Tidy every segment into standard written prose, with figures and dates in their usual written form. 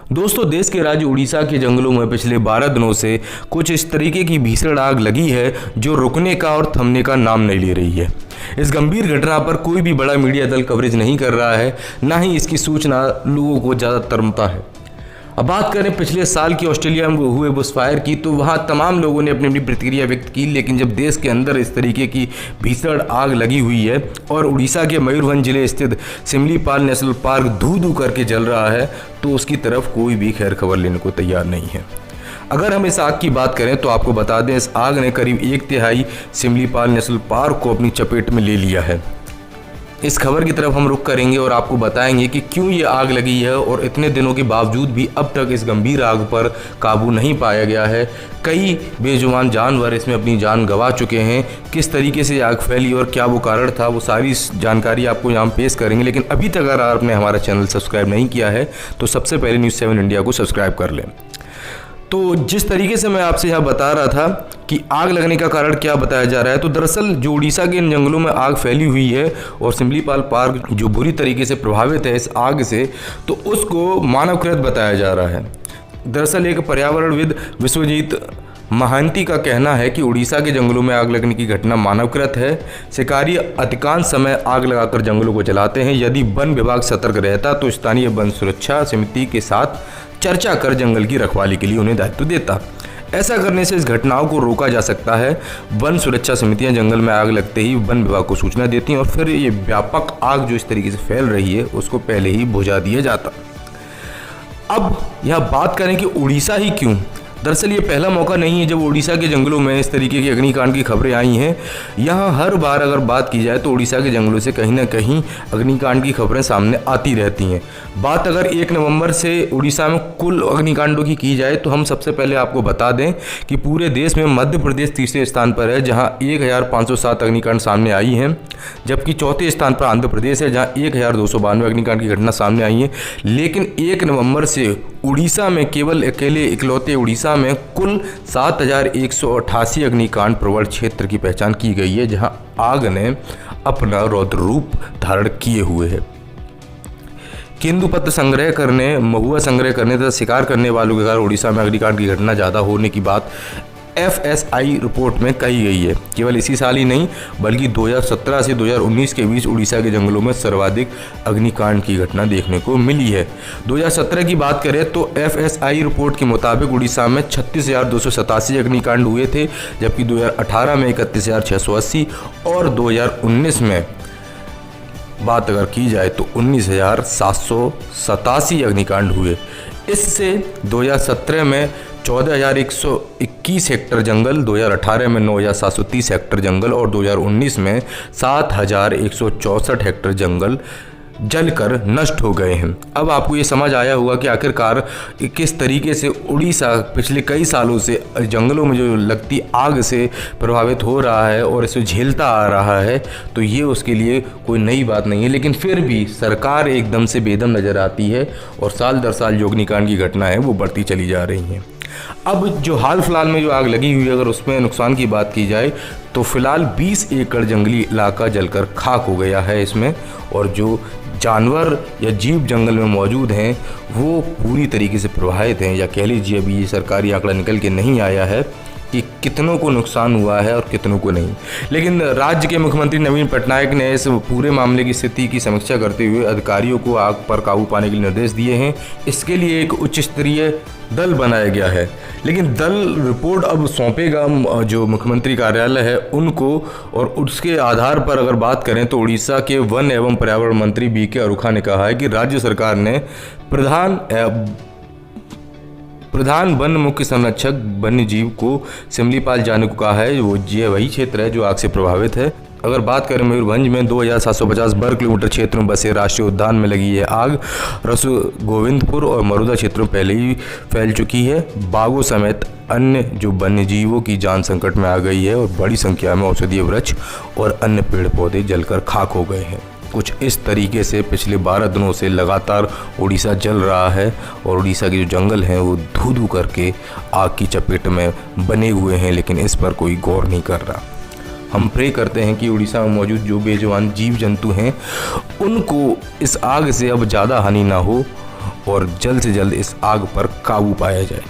दोस्तों, देश के राज्य उड़ीसा के जंगलों में पिछले 12 दिनों से कुछ इस तरीके की भीषण आग लगी है जो रुकने का और थमने का नाम नहीं ले रही है। इस गंभीर घटना पर कोई भी बड़ा मीडिया दल कवरेज नहीं कर रहा है, ना ही इसकी सूचना लोगों को ज़्यादातर मिलता है। अब बात करें पिछले साल की ऑस्ट्रेलिया में हुए बुशफायर की, तो वहाँ तमाम लोगों ने अपनी अपनी प्रतिक्रिया व्यक्त की, लेकिन जब देश के अंदर इस तरीके की भीषण आग लगी हुई है और उड़ीसा के मयूरभंज जिले स्थित सिमलीपाल नेशनल पार्क धू धू करके जल रहा है, तो उसकी तरफ कोई भी खैर खबर लेने को तैयार नहीं है। अगर हम इस आग की बात करें तो आपको बता दें, इस आग ने करीब 1/3 सिमलीपाल नेशनल पार्क को अपनी चपेट में ले लिया है। इस खबर की तरफ हम रुख करेंगे और आपको बताएंगे कि क्यों ये आग लगी है और इतने दिनों के बावजूद भी अब तक इस गंभीर आग पर काबू नहीं पाया गया है। कई बेजुबान जानवर इसमें अपनी जान गंवा चुके हैं। किस तरीके से आग फैली और क्या वो कारण था, वो सारी जानकारी आपको यहाँ पेश करेंगे। लेकिन अभी तक अगर आपने हमारा चैनल सब्सक्राइब नहीं किया है तो सबसे पहले न्यूज़ 7 इंडिया को सब्सक्राइब कर लें। तो जिस तरीके से मैं आपसे यहाँ बता रहा था कि आग लगने का कारण क्या बताया जा रहा है, तो दरअसल जो उड़ीसा के इन जंगलों में आग फैली हुई है और सिमलीपाल पार्क जो बुरी तरीके से प्रभावित है इस आग से, तो उसको मानवकृत बताया जा रहा है। दरअसल एक पर्यावरणविद विश्वजीत महांती का कहना है कि उड़ीसा के जंगलों में आग लगने की घटना मानवकृत है। शिकारी अधिकांश समय आग लगाकर जंगलों को जलाते हैं। यदि वन विभाग सतर्क रहता तो स्थानीय वन सुरक्षा समिति के साथ चर्चा कर जंगल की रखवाली के लिए उन्हें दायित्व देता। ऐसा करने से इस घटनाओं को रोका जा सकता है। वन सुरक्षा समितियां जंगल में आग लगते ही वन विभाग को सूचना देती हैं और फिर ये व्यापक आग जो इस तरीके से फैल रही है उसको पहले ही बुझा दिया जाता। अब यह बात करें कि उड़ीसा ही क्यों, दरअसल ये पहला मौका नहीं है जब उड़ीसा के जंगलों में इस तरीके की अग्निकांड की खबरें आई हैं। यहाँ हर बार अगर बात की जाए तो उड़ीसा के जंगलों से कहीं ना कहीं अग्निकांड की खबरें सामने आती रहती हैं। बात अगर 1 नवंबर से उड़ीसा में कुल अग्निकांडों की जाए तो हम सबसे पहले आपको बता दें कि पूरे देश में मध्य प्रदेश तीसरे स्थान पर है, जहाँ 1507 अग्निकांड सामने आई हैं, जबकि चौथे स्थान पर आंध्र प्रदेश है, जहाँ 1292 अग्निकांड की घटना सामने आई है। लेकिन 1 नवंबर से उड़ीसा में केवल इकलौते उड़ीसा में कुल 7188 अग्निकांड प्रवण क्षेत्र की पहचान की गई है, जहां आग ने अपना रौद्र रूप धारण किए हुए है। केंदुपत्र संग्रह करने, महुआ संग्रह करने तथा शिकार करने वालों के कारण उड़ीसा में अग्निकांड की घटना ज़्यादा होने की बात FSI रिपोर्ट में कही गई है। केवल इसी साल ही नहीं बल्कि 2017 से 2019 के बीच उड़ीसा के जंगलों में सर्वाधिक अग्निकांड की घटना देखने को मिली है। 2017 की बात करें तो FSI रिपोर्ट के मुताबिक उड़ीसा में 36,287 अग्निकांड हुए थे, जबकि 2018 में 31,680 और 2019 में बात अगर की जाए तो 19,787 अग्निकांड हुए। इससे 2017 में 14,121 हेक्टेयर जंगल, 2018 में 9,730 हेक्टेयर जंगल और 2019 में 7,164 हेक्टेयर जंगल जलकर नष्ट हो गए हैं। अब आपको ये समझ आया होगा कि आखिरकार किस तरीके से उड़ीसा पिछले कई सालों से जंगलों में जो लगती आग से प्रभावित हो रहा है और इसे झेलता आ रहा है, तो ये उसके लिए कोई नई बात नहीं है। लेकिन फिर भी सरकार एकदम से बेदम नज़र आती है और साल दर साल जो अग्निकांड की घटनाएं वो बढ़ती चली जा रही हैं। अब जो हाल फिलहाल में जो आग लगी हुई है, अगर उसमें नुकसान की बात की जाए तो फिलहाल 20 एकड़ जंगली इलाका जलकर खाक हो गया है इसमें, और जो जानवर या जीव जंगल में मौजूद हैं वो पूरी तरीके से प्रभावित हैं, या कह लीजिए अभी ये सरकारी आंकड़ा निकल के नहीं आया है कि कितनों को नुकसान हुआ है और कितनों को नहीं। लेकिन राज्य के मुख्यमंत्री नवीन पटनायक ने इस पूरे मामले की स्थिति की समीक्षा करते हुए अधिकारियों को आग पर काबू पाने के लिए निर्देश दिए हैं। इसके लिए एक उच्च स्तरीय दल बनाया गया है, लेकिन दल रिपोर्ट अब सौंपेगा जो मुख्यमंत्री कार्यालय है उनको, और उसके आधार पर अगर बात करें तो उड़ीसा के वन एवं पर्यावरण मंत्री BK अरुखा ने कहा है कि राज्य सरकार ने प्रधान वन मुख्य संरक्षक वन्य जीव को सिमलीपाल जाने को कहा है। वो ये वही क्षेत्र है जो आग से प्रभावित है। अगर बात करें मयूरभंज में 2,750 वर्ग किलोमीटर क्षेत्र में बसे राष्ट्रीय उद्यान में लगी है आग। गोविंदपुर और मरुदा क्षेत्रों में पहले ही फैल चुकी है। बाघों समेत अन्य जो वन्य जीवों की जान संकट में आ गई है और बड़ी संख्या में औषधीय वृक्ष और अन्य पेड़ पौधे जलकर खाक हो गए हैं। कुछ इस तरीके से पिछले 12 दिनों से लगातार उड़ीसा जल रहा है और उड़ीसा के जो जंगल हैं वो धू धू करके आग की चपेट में बने हुए हैं, लेकिन इस पर कोई गौर नहीं कर रहा। हम प्रे करते हैं कि उड़ीसा में मौजूद जो बेजुबान जीव जंतु हैं उनको इस आग से अब ज़्यादा हानि ना हो और जल्द से जल्द इस आग पर काबू पाया जाए।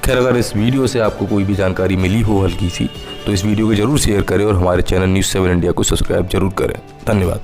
खैर, अगर इस वीडियो से आपको कोई भी जानकारी मिली हो हल्की सी, तो इस वीडियो को ज़रूर शेयर करें और हमारे चैनल न्यूज़ 7 इंडिया को सब्सक्राइब जरूर करें। धन्यवाद।